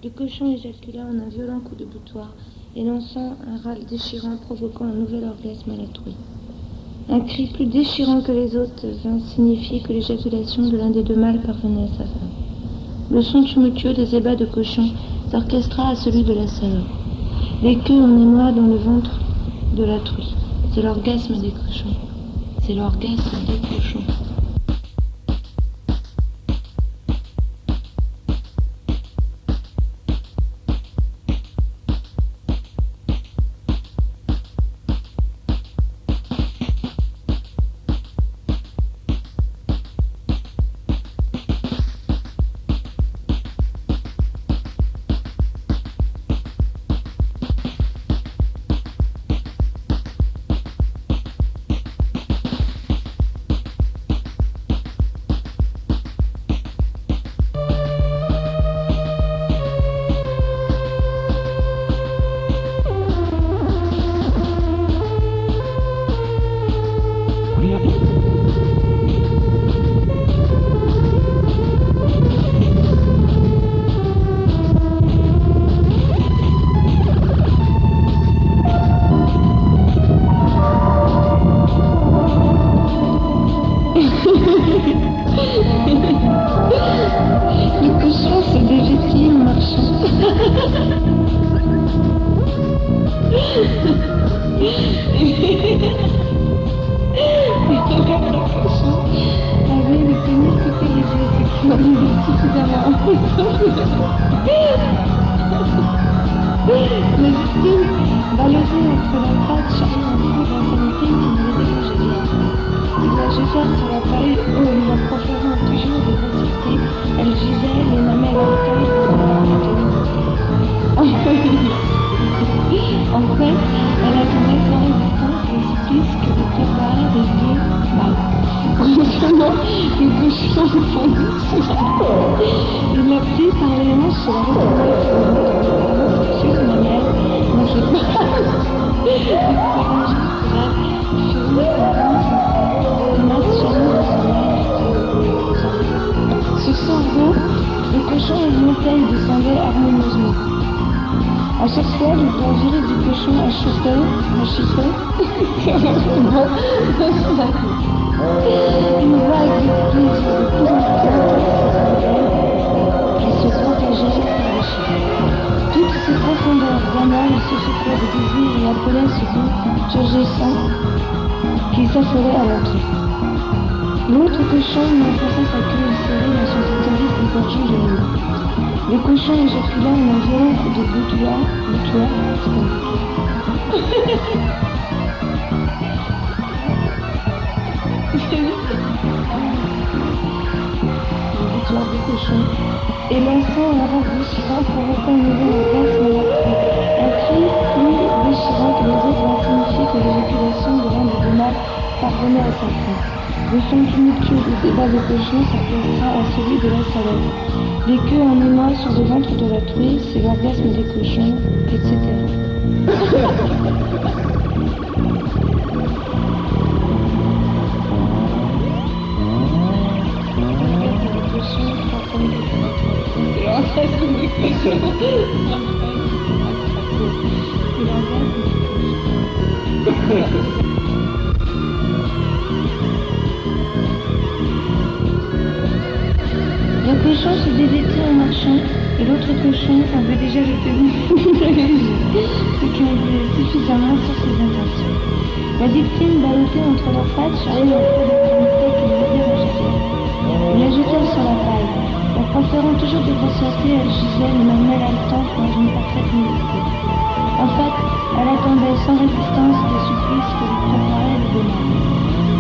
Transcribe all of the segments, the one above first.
Le cochon éjacula en un violent coup de boutoir et lançant un râle déchirant provoquant un nouvel orgasme à la truie. Un cri plus déchirant que les autres vint signifier que l'éjaculation de l'un des deux mâles parvenait à sa fin. Le son tumultueux des ébats de cochon s'orchestra à celui de la salope. Les queues en émoi dans le ventre de la truie. C'est l'orgasme des cochons. C'est l'orgasme des cochons. Le cochon se dévêtit en marchant. Le cochon avait le pénis coupé les yeux sexualisé suffisamment. La victime, balancée entre la patte, charrie en France d'un sanité qui ne le dérangeait guère. Il la jeta sur la paille où, lui en proférant toujours des grossièretés, elle gisait les mamelles haletantes pour En fait, elle attendait sans résistance le supplice que lui préparèrent des deux mâles. Brusquement, le cochon fondit sur la tête. Il la prit par les hanches et la retourna sur la mamelle dans ses bras. Il s'arrangea sur elle, furent des masses charnues de son air. Sur son dos, le cochon montait et descendait harmonieusement. À chaque fois, le plan viril du cochon achetait, une vague de plaisir de plus en plus qui se propageait par les cheveux. Toutes ces profondeurs anales suffisaient de désir et appelaient ce goût turgescent qui s'affolait à l'entrée. L'autre cochon enfonça sa queue serrée dans son clitoris dégorgeant de l'eau. Le cochon éjacula en un violent coup de boutoir, du cochon, et lançant un râle déchirant provoquant un nouvel orgasme à la truie. Un cri plus déchirant que les autres vint signifier que l'éjaculation de l'un des deux mâles parvenait à sa fin. Le son tumultueux des débats de cochon s'orchestra à celui de la salope. Les queues en émoi sur le ventre de la truie, c'est l'orgasme des cochons, etc. Le cochon se dévêtit en marchant et l'autre cochon avait déjà le pénis ce qui en disait suffisamment sur ses intentions. La victime, ballottée entre leurs pattes, charriait un peu d'activité qui ne le dérangeait guère. Il la jetait sur la paille. En proférant toujours des grossièretés, elle gisait les mamelles haletantes dans une parfaite nudité. En fait, elle attendait sans résistance des supplices que lui préparaient les deux mâles.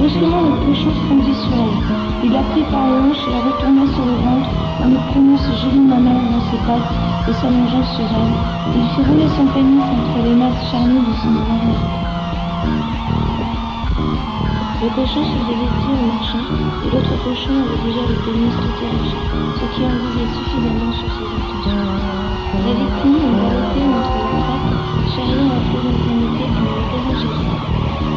Brusquement, le cochon fondit sur elle. Il la prit par les hanches et la retourna sur le ventre en lui prenant ses jolies mamelles dans ses pattes et s'allongeant sur elle. Il fit rouler son pénis entre les masses charnues de son ventre. Le cochon se dévêtit en marchant et l'autre cochon avait déjà le pénis tout érigé, ce qui en disait suffisamment sur ses intentions. La victime, ballottée entre leurs pattes, charriant un flot d'intimité qui ne le dérangeait guère.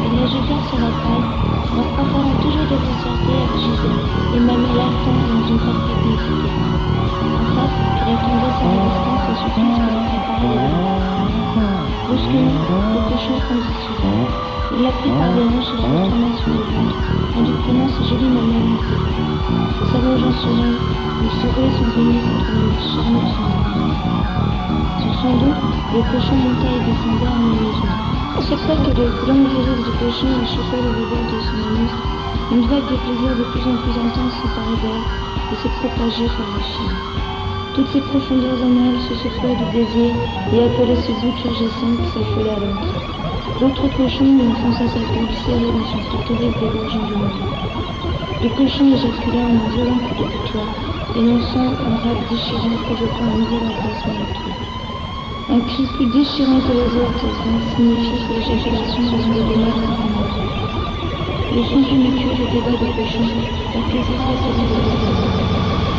Elle la jeta sur la paille, en préférant toujours des grossièretés à gisait, les mamelles haletantes dans une parfaite nudité. En fait, elle attendait sa résistance au Maintenant, le cochon transition. Il l'a pris par les hanches et se retourna sur le ventre, en lui prenant ses jolies mamelles. S'allongeant sur elle, il secouait son pénis contre le charme de son ventre. Sur son dos, le cochon montait et descendait harmonieusement. À chaque fois que le langue virile du cochon échauffait le rebord de son anus, une vague de plaisir de plus en plus intense s'emparait d'elle et se propageait par la chair. Toutes ces profondeurs anales se secouaient du désir et appelaient ce bout turgescent qui s'affolait à l'entrée. L'autre cochon lui enfonça sa queue serrée dans son clitoris dégorgeant de nouveau. Le cochon éjacula un violent coup de couteau, énonçant un rap déchirant provoquant un nouvel emplacement de tout. Un cri plus déchirant que les autres signifie que l'éjaculation serait de mal à le son d'une queue de débat de cochon, la plaisir face à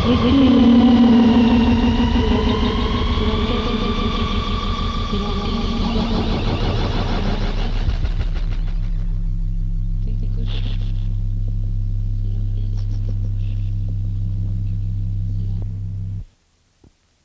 les